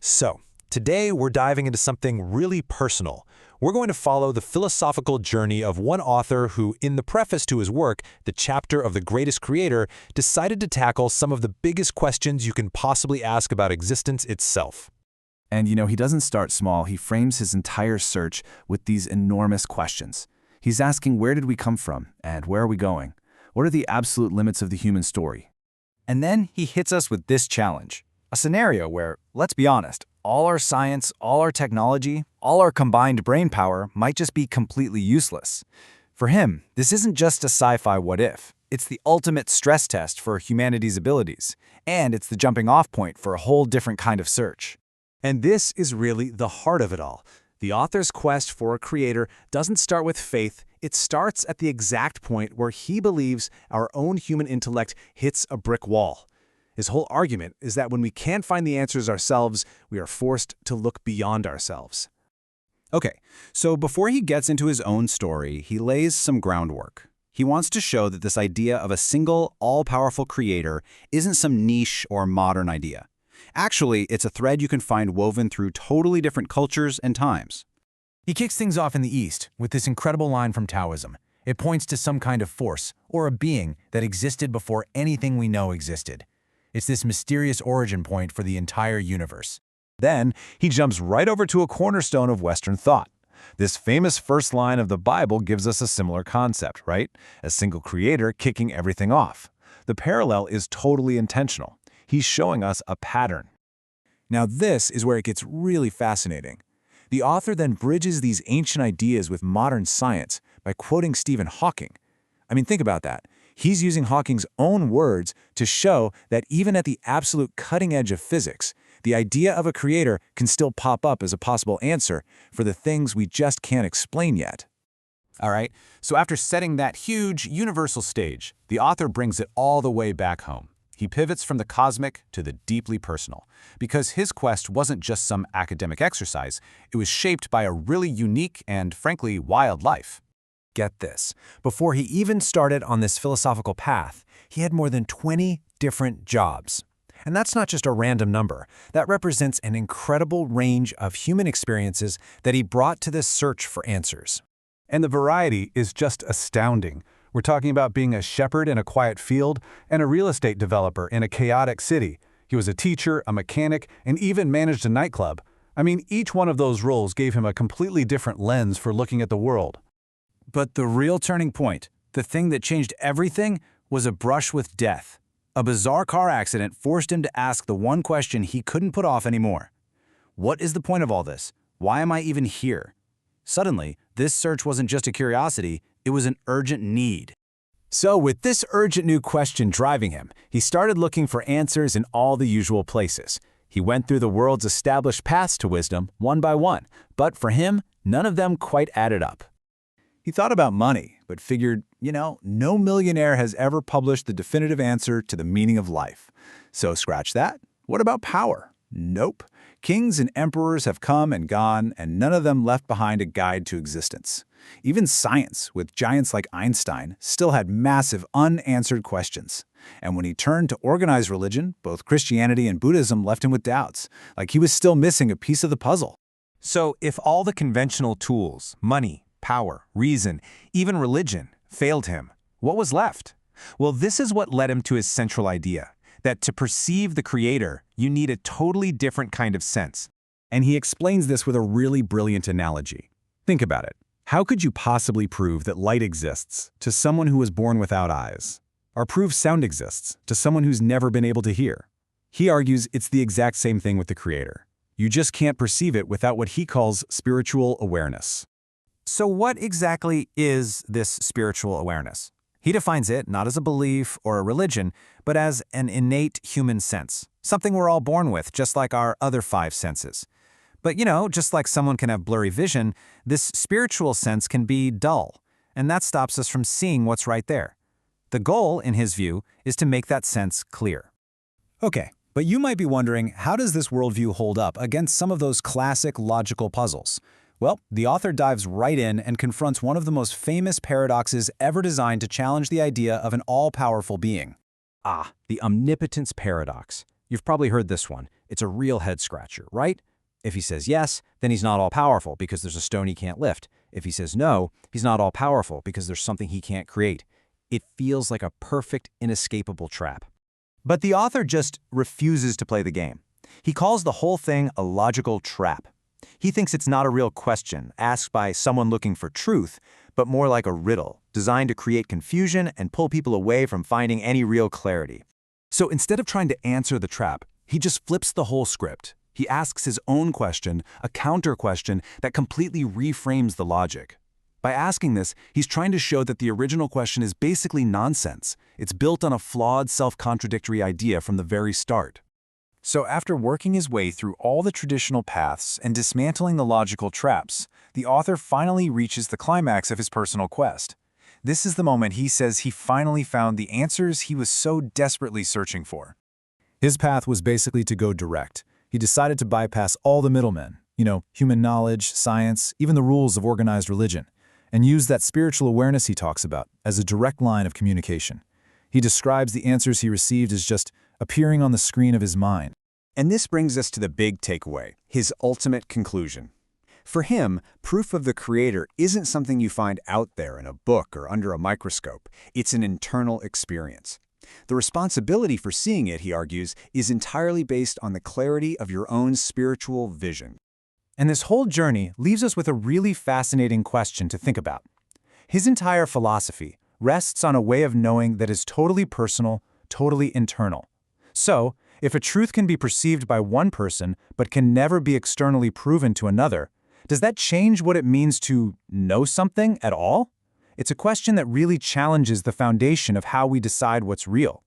So, today we're diving into something really personal. We're going to follow the philosophical journey of one author who, in the preface to his work, The Chapter of the Greatest Creator, decided to tackle some of the biggest questions you can possibly ask about existence itself. And he doesn't start small. He frames his entire search with these enormous questions. He's asking, where did we come from and where are we going? What are the absolute limits of the human story? And then he hits us with this challenge, a scenario where, let's be honest, all our science, all our technology, all our combined brain power might just be completely useless. For him, this isn't just a sci-fi what-if. It's the ultimate stress test for humanity's abilities, and it's the jumping-off point for a whole different kind of search. And this is really the heart of it all. The author's quest for a creator doesn't start with faith, it starts at the exact point where he believes our own human intellect hits a brick wall. His whole argument is that when we can't find the answers ourselves, we are forced to look beyond ourselves. Okay, so before he gets into his own story, he lays some groundwork. He wants to show that this idea of a single, all-powerful creator isn't some niche or modern idea. Actually, it's a thread you can find woven through totally different cultures and times. He kicks things off in the East with this incredible line from Taoism. It points to some kind of force, or a being, that existed before anything we know existed. It's this mysterious origin point for the entire universe. Then he jumps right over to a cornerstone of Western thought. This famous first line of the Bible gives us a similar concept, right? A single creator kicking everything off. The parallel is totally intentional. He's showing us a pattern. Now this is where it gets really fascinating. The author then bridges these ancient ideas with modern science by quoting Stephen Hawking. I mean, think about that. He's using Hawking's own words to show that even at the absolute cutting edge of physics, the idea of a creator can still pop up as a possible answer for the things we just can't explain yet. All right, so after setting that huge universal stage, the author brings it all the way back home. He pivots from the cosmic to the deeply personal, because his quest wasn't just some academic exercise, it was shaped by a really unique and, frankly, wild life. Get this, before he even started on this philosophical path, he had more than 20 different jobs. And that's not just a random number. That represents an incredible range of human experiences that he brought to this search for answers. And the variety is just astounding. We're talking about being a shepherd in a quiet field and a real estate developer in a chaotic city. He was a teacher, a mechanic, and even managed a nightclub. I mean, each one of those roles gave him a completely different lens for looking at the world. But the real turning point, the thing that changed everything, was a brush with death. A bizarre car accident forced him to ask the one question he couldn't put off anymore. What is the point of all this? Why am I even here? Suddenly, this search wasn't just a curiosity, it was an urgent need. So with this urgent new question driving him, he started looking for answers in all the usual places. He went through the world's established paths to wisdom, one by one, but for him, none of them quite added up. He thought about money, but figured, no millionaire has ever published the definitive answer to the meaning of life. So scratch that. What about power? Nope. Kings and emperors have come and gone, and none of them left behind a guide to existence. Even science, with giants like Einstein, still had massive unanswered questions. And when he turned to organized religion, both Christianity and Buddhism left him with doubts, like he was still missing a piece of the puzzle. So if all the conventional tools, money, power, reason, even religion, failed him, what was left? Well, this is what led him to his central idea, that to perceive the creator, you need a totally different kind of sense. And he explains this with a really brilliant analogy. Think about it. How could you possibly prove that light exists to someone who was born without eyes? Or prove sound exists to someone who's never been able to hear? He argues it's the exact same thing with the creator. You just can't perceive it without what he calls spiritual awareness. So what exactly is this spiritual awareness? He defines it not as a belief or a religion, but as an innate human sense, something we're all born with, just like our other 5 senses. But just like someone can have blurry vision, this spiritual sense can be dull, and that stops us from seeing what's right there. The goal, in his view, is to make that sense clear. Okay, but you might be wondering, how does this worldview hold up against some of those classic logical puzzles? Well, the author dives right in and confronts one of the most famous paradoxes ever designed to challenge the idea of an all-powerful being. The omnipotence paradox. You've probably heard this one. It's a real head-scratcher, right? If he says yes, then he's not all-powerful because there's a stone he can't lift. If he says no, he's not all-powerful because there's something he can't create. It feels like a perfect, inescapable trap. But the author just refuses to play the game. He calls the whole thing a logical trap. He thinks it's not a real question asked by someone looking for truth, but more like a riddle, designed to create confusion and pull people away from finding any real clarity. So instead of trying to answer the trap, he just flips the whole script. He asks his own question, a counter-question that completely reframes the logic. By asking this, he's trying to show that the original question is basically nonsense. It's built on a flawed, self-contradictory idea from the very start. So after working his way through all the traditional paths and dismantling the logical traps, the author finally reaches the climax of his personal quest. This is the moment he says he finally found the answers he was so desperately searching for. His path was basically to go direct. He decided to bypass all the middlemen, human knowledge, science, even the rules of organized religion, and use that spiritual awareness he talks about as a direct line of communication. He describes the answers he received as just appearing on the screen of his mind. And this brings us to the big takeaway, his ultimate conclusion. For him, proof of the Creator isn't something you find out there in a book or under a microscope. It's an internal experience. The responsibility for seeing it, he argues, is entirely based on the clarity of your own spiritual vision. And this whole journey leaves us with a really fascinating question to think about. His entire philosophy rests on a way of knowing that is totally personal, totally internal. So, if a truth can be perceived by one person but can never be externally proven to another, does that change what it means to know something at all? It's a question that really challenges the foundation of how we decide what's real.